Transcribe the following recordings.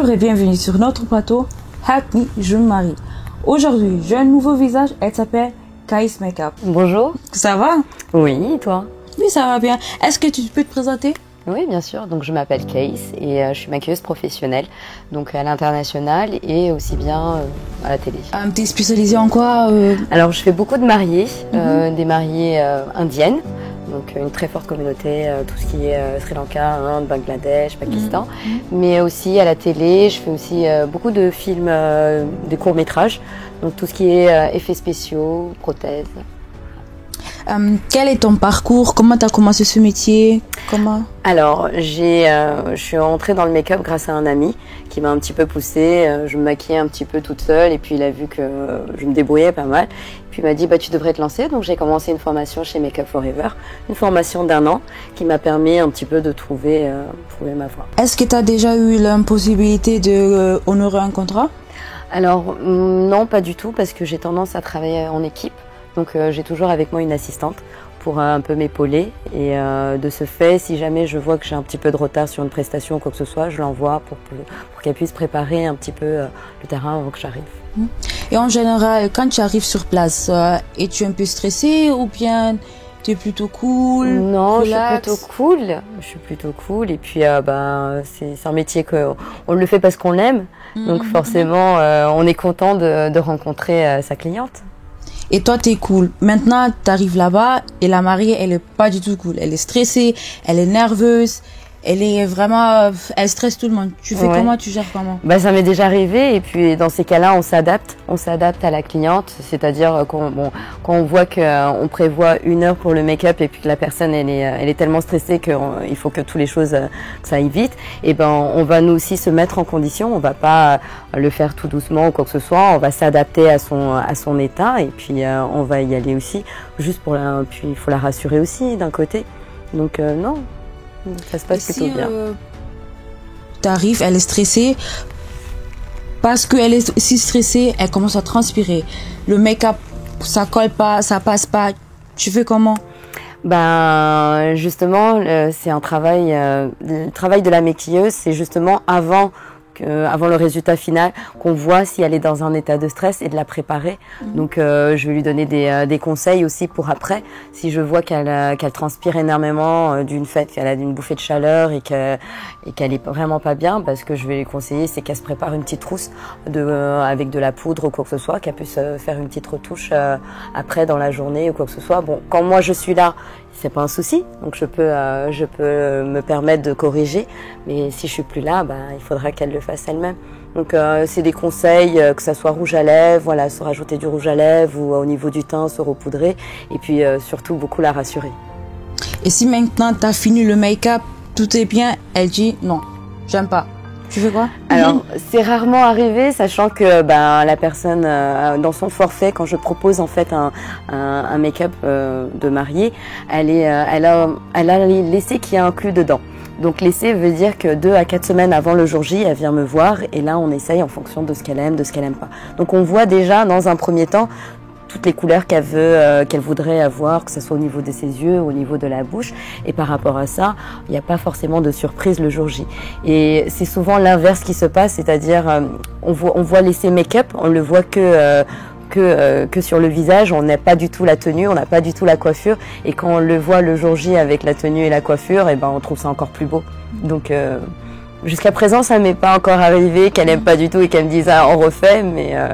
Bonjour et bienvenue sur notre plateau Happy Je me marie. Aujourd'hui, j'ai un nouveau visage, elle s'appelle Caïs Makeup. Bonjour. Ça va? Oui, et toi? Oui, ça va bien. Est-ce que tu peux te présenter? Oui, bien sûr. Donc, je m'appelle Caïs et je suis maquilleuse professionnelle, donc à l'international et aussi bien à la télé. T'es spécialisée en quoi? Alors, je fais beaucoup de mariées, des mariées indiennes, donc une très forte communauté, tout ce qui est Sri Lanka, Inde, Bangladesh, Pakistan, mais aussi à la télé. Je fais aussi beaucoup de films, des courts-métrages, donc tout ce qui est effets spéciaux, prothèses. Quel est ton parcours? Comment tu as commencé ce métier? Alors, je suis entrée dans le make-up grâce à un ami qui m'a un petit peu poussée. Je me maquillais un petit peu toute seule et puis il a vu que je me débrouillais pas mal. Puis il m'a dit tu devrais te lancer. Donc j'ai commencé une formation chez Make Up Forever, une formation d'1 an qui m'a permis un petit peu de trouver ma voie. Est-ce que tu as déjà eu la possibilité de honorer un contrat? Alors non, pas du tout, parce que j'ai tendance à travailler en équipe. Donc j'ai toujours avec moi une assistante pour un peu m'épauler et de ce fait, si jamais je vois que j'ai un petit peu de retard sur une prestation ou quoi que ce soit, je l'envoie pour qu'elle puisse préparer un petit peu le terrain avant que j'arrive. Et en général, quand tu arrives sur place, es-tu un peu stressée ou bien tu es plutôt cool? Non, relax? Je suis plutôt cool et puis c'est un métier qu'on le fait parce qu'on l'aime, donc forcément on est content de rencontrer sa cliente. Et toi, t'es cool. Maintenant, t'arrives là-bas et la mariée, elle est pas du tout cool. Elle est stressée, elle est nerveuse, elle stresse tout le monde. Tu fais comment? Tu gères comment? Ça m'est déjà arrivé et puis dans ces cas-là, on s'adapte à la cliente. C'est-à-dire quand on voit qu'on prévoit 1 heure pour le make-up et puis que la personne elle est tellement stressée qu'il faut que toutes les choses que ça aille vite. Et on va nous aussi se mettre en condition. On va pas le faire tout doucement ou quoi que ce soit. On va s'adapter à son état et puis on va y aller aussi. Puis il faut la rassurer aussi d'un côté. Donc non. Ça se passe plutôt bien. T'arrives, elle est stressée. Parce qu'elle est si stressée, elle commence à transpirer. Le make-up, ça colle pas, ça passe pas. Tu fais comment? Justement, c'est un travail. Le travail de la maquilleuse, c'est justement avant le résultat final, qu'on voit si elle est dans un état de stress et de la préparer. Donc je vais lui donner des conseils aussi pour après. Si je vois qu'elle transpire énormément d'une fête, qu'elle a une bouffée de chaleur et qu'elle est vraiment pas bien, ce que je vais lui conseiller, c'est qu'elle se prépare une petite trousse avec de la poudre ou quoi que ce soit, qu'elle puisse faire une petite retouche après dans la journée ou quoi que ce soit. Bon, quand moi je suis là, c'est pas un souci, donc je peux me permettre de corriger, mais si je suis plus là, il faudra qu'elle le fasse elle-même. Donc c'est des conseils, que ça soit rouge à lèvres, se rajouter du rouge à lèvres ou au niveau du teint se repoudrer, et puis surtout beaucoup la rassurer. Et si maintenant tu as fini le make-up, tout est bien, elle dit non, j'aime pas. Tu fais quoi? Alors, c'est rarement arrivé, sachant que la personne, dans son forfait, quand je propose en fait un make-up de mariée, elle a l'essai qui est inclus dedans. Donc l'essai veut dire que 2 à 4 semaines avant le jour J, elle vient me voir et là on essaye en fonction de ce qu'elle aime, de ce qu'elle aime pas. Donc on voit déjà dans un premier temps toutes les couleurs qu'elle voudrait avoir, que ce soit au niveau de ses yeux, au niveau de la bouche. Et par rapport à ça, il n'y a pas forcément de surprise le jour J. Et c'est souvent l'inverse qui se passe, c'est-à-dire on voit l'essai make-up, on le voit que sur le visage, on n'a pas du tout la tenue, on n'a pas du tout la coiffure. Et quand on le voit le jour J avec la tenue et la coiffure, on trouve ça encore plus beau. Donc jusqu'à présent, ça m'est pas encore arrivé qu'elle aime pas du tout et qu'elle me dise on refait,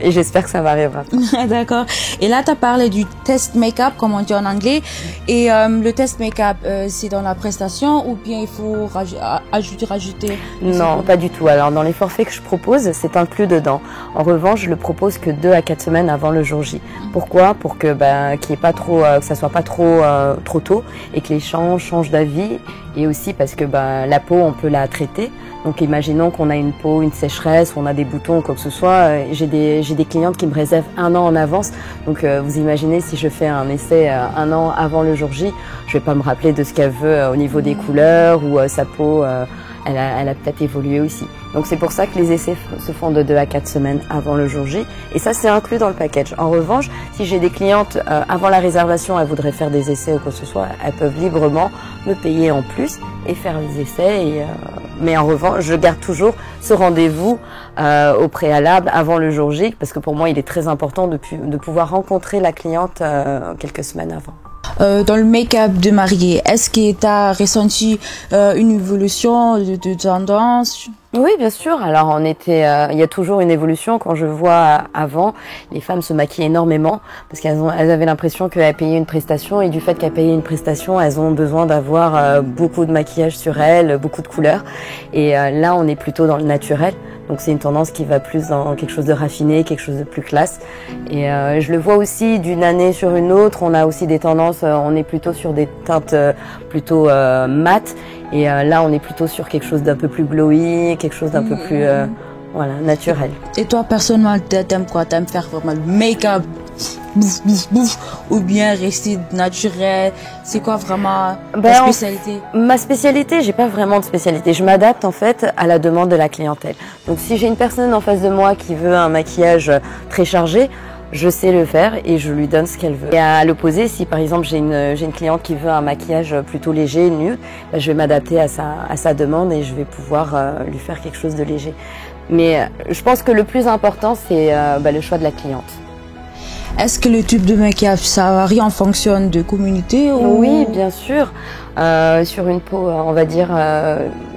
et j'espère que ça m'arrivera. D'accord. Et là, tu as parlé du test make-up, comme on dit en anglais. Et le test make-up, c'est dans la prestation ou bien il faut rajouter? Non, pas du tout. Alors dans les forfaits que je propose, c'est inclus dedans. En revanche, je le propose que 2 à 4 semaines avant le jour J. Pourquoi? Pour que qu'il y ait pas trop, que ça soit pas trop tôt et que les gens changent d'avis. Et aussi parce que la peau, on peut la traiter. Donc imaginons qu'on a une peau, une sécheresse, on a des boutons, quoi que ce soit. J'ai des clientes qui me réservent 1 an en avance. Donc vous imaginez si je fais un essai 1 an avant le jour J, je vais pas me rappeler de ce qu'elle veut au niveau des couleurs ou sa peau. Elle a peut-être évolué aussi. Donc c'est pour ça que les essais se font de 2 à 4 semaines avant le jour J. Et ça, c'est inclus dans le package. En revanche, si j'ai des clientes, avant la réservation, elles voudraient faire des essais ou quoi que ce soit, elles peuvent librement me payer en plus et faire les essais Mais en revanche, je garde toujours ce rendez-vous au préalable avant le jour J, parce que pour moi, il est très important de pouvoir rencontrer la cliente quelques semaines avant. Dans le make-up de mariée, est-ce que tu as ressenti une évolution de tendance? Oui, bien sûr. Alors, il y a toujours une évolution. Quand je vois avant, les femmes se maquillent énormément parce elles avaient l'impression qu'elles payaient une prestation, et du fait qu'elles payaient une prestation, elles ont besoin d'avoir beaucoup de maquillage sur elles, beaucoup de couleurs. Et là, on est plutôt dans le naturel. Donc, c'est une tendance qui va plus dans quelque chose de raffiné, quelque chose de plus classe. Et je le vois aussi d'une année sur une autre. On a aussi des tendances. On est plutôt sur des teintes plutôt mates. Et là, on est plutôt sur quelque chose d'un peu plus glowy, quelque chose d'un peu plus voilà, naturel. Et toi, personnellement, t'aimes quoi? T'aimes faire vraiment le make-up, ou bien rester naturel? C'est quoi vraiment ta spécialité? Ma spécialité, j'ai pas vraiment de spécialité. Je m'adapte en fait à la demande de la clientèle. Donc, si j'ai une personne en face de moi qui veut un maquillage très chargé, je sais le faire et je lui donne ce qu'elle veut. Et à l'opposé, si par exemple j'ai une cliente qui veut un maquillage plutôt léger, nude, je vais m'adapter à sa demande et je vais pouvoir lui faire quelque chose de léger. Mais je pense que le plus important, c'est le choix de la cliente. Est-ce que le type de make-up, ça varie en fonction de communauté ou... Oui, bien sûr. Sur une peau, on va dire,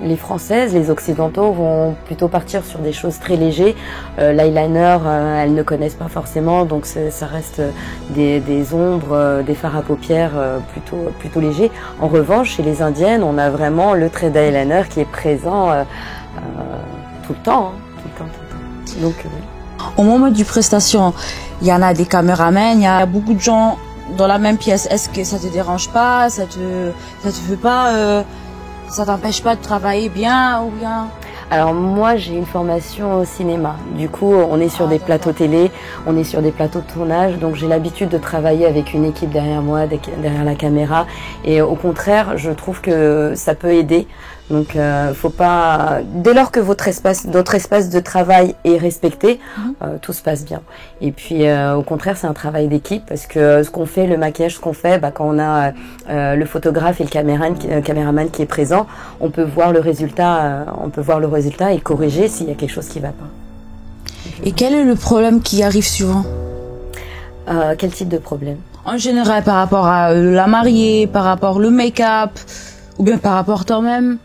les Françaises, les Occidentaux vont plutôt partir sur des choses très légères. L'eyeliner, elles ne connaissent pas forcément, donc ça reste des ombres, des fards à paupières plutôt légers. En revanche, chez les Indiennes, on a vraiment le trait d'eyeliner qui est présent tout le temps, tout le temps. Donc, oui. Au moment du prestation, il y en a des caméramans, il y a beaucoup de gens dans la même pièce. Est-ce que ça te dérange pas, ça te fait pas, ça t'empêche pas de travailler bien ou bien? Alors moi, j'ai une formation au cinéma. Du coup, on est sur des plateaux télé, on est sur des plateaux de tournage. Donc j'ai l'habitude de travailler avec une équipe derrière moi, derrière la caméra. Et au contraire, je trouve que ça peut aider. Donc faut pas, dès lors que votre espace de travail est respecté, tout se passe bien. Et puis au contraire, c'est un travail d'équipe parce que ce qu'on fait, le maquillage, ce qu'on fait, quand on a le photographe et le caméraman qui est présent, on peut voir le résultat, et corriger s'il y a quelque chose qui va pas. Et quel est le problème qui arrive souvent? Quel type de problème? En général, par rapport à la mariée, par rapport au make-up, ou bien par rapport à toi-même?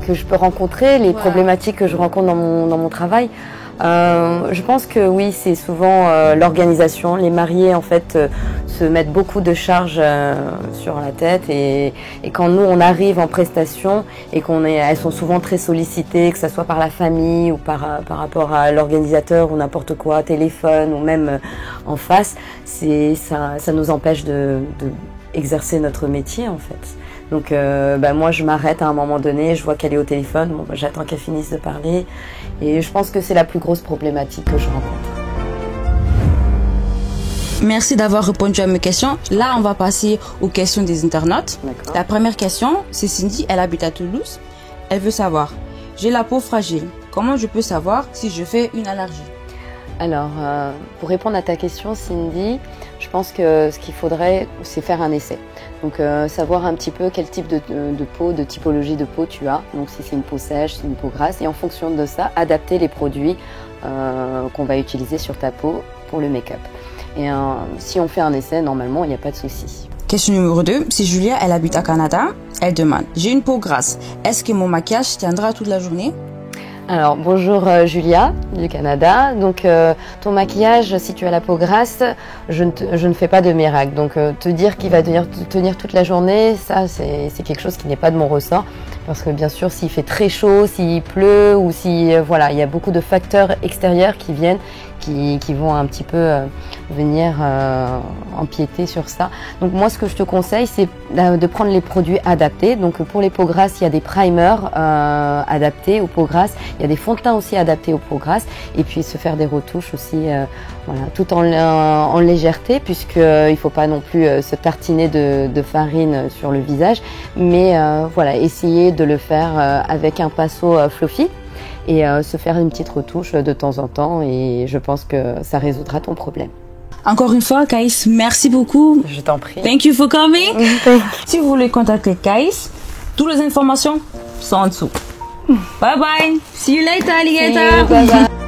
Que je peux rencontrer, les problématiques que je rencontre dans mon travail. Je pense que oui, c'est souvent l'organisation. Les mariés en fait se mettent beaucoup de charges sur la tête et quand nous on arrive en prestation et elles sont souvent très sollicitées, que ce soit par la famille ou par rapport à l'organisateur ou n'importe quoi, téléphone ou même en face, ça nous empêche de exercer notre métier en fait. Donc moi je m'arrête à un moment donné, je vois qu'elle est au téléphone, j'attends qu'elle finisse de parler et je pense que c'est la plus grosse problématique que je rencontre. Merci d'avoir répondu à mes questions. Là on va passer aux questions des internautes. La première question, c'est Cindy, elle habite à Toulouse. Elle veut savoir, j'ai la peau fragile, comment je peux savoir si je fais une allergie? Alors, pour répondre à ta question, Cindy, je pense que ce qu'il faudrait, c'est faire un essai. Donc, savoir un petit peu quel type de peau, de typologie de peau tu as. Donc, si c'est une peau sèche, si c'est une peau grasse. Et en fonction de ça, adapter les produits qu'on va utiliser sur ta peau pour le make-up. Et si on fait un essai, normalement, il n'y a pas de souci. Question numéro 2. Si Julia, elle habite au Canada, elle demande, j'ai une peau grasse. Est-ce que mon maquillage tiendra toute la journée? Alors bonjour Julia du Canada. Donc ton maquillage, si tu as la peau grasse, je ne fais pas de miracle. Donc te dire qu'il va tenir toute la journée, ça c'est quelque chose qui n'est pas de mon ressort. Parce que bien sûr, s'il fait très chaud, s'il pleut ou si voilà, il y a beaucoup de facteurs extérieurs qui viennent, qui vont un petit peu venir empiéter sur ça. Donc moi, ce que je te conseille, c'est de prendre les produits adaptés. Donc pour les peaux grasses, il y a des primers adaptés aux peaux grasses. Il y a des fonds de teint aussi adaptés aux peaux grasses. Et puis se faire des retouches aussi, voilà, tout en légèreté, puisqu'il ne faut pas non plus se tartiner de farine sur le visage. Mais voilà, essayer de le faire avec un pinceau fluffy. Et se faire une petite retouche de temps en temps et je pense que ça résoudra ton problème. Encore une fois, Caïs, merci beaucoup. Je t'en prie. Thank you for coming. Si vous voulez contacter Caïs, toutes les informations sont en dessous. Bye bye. See you later, alligator. See you, bye bye.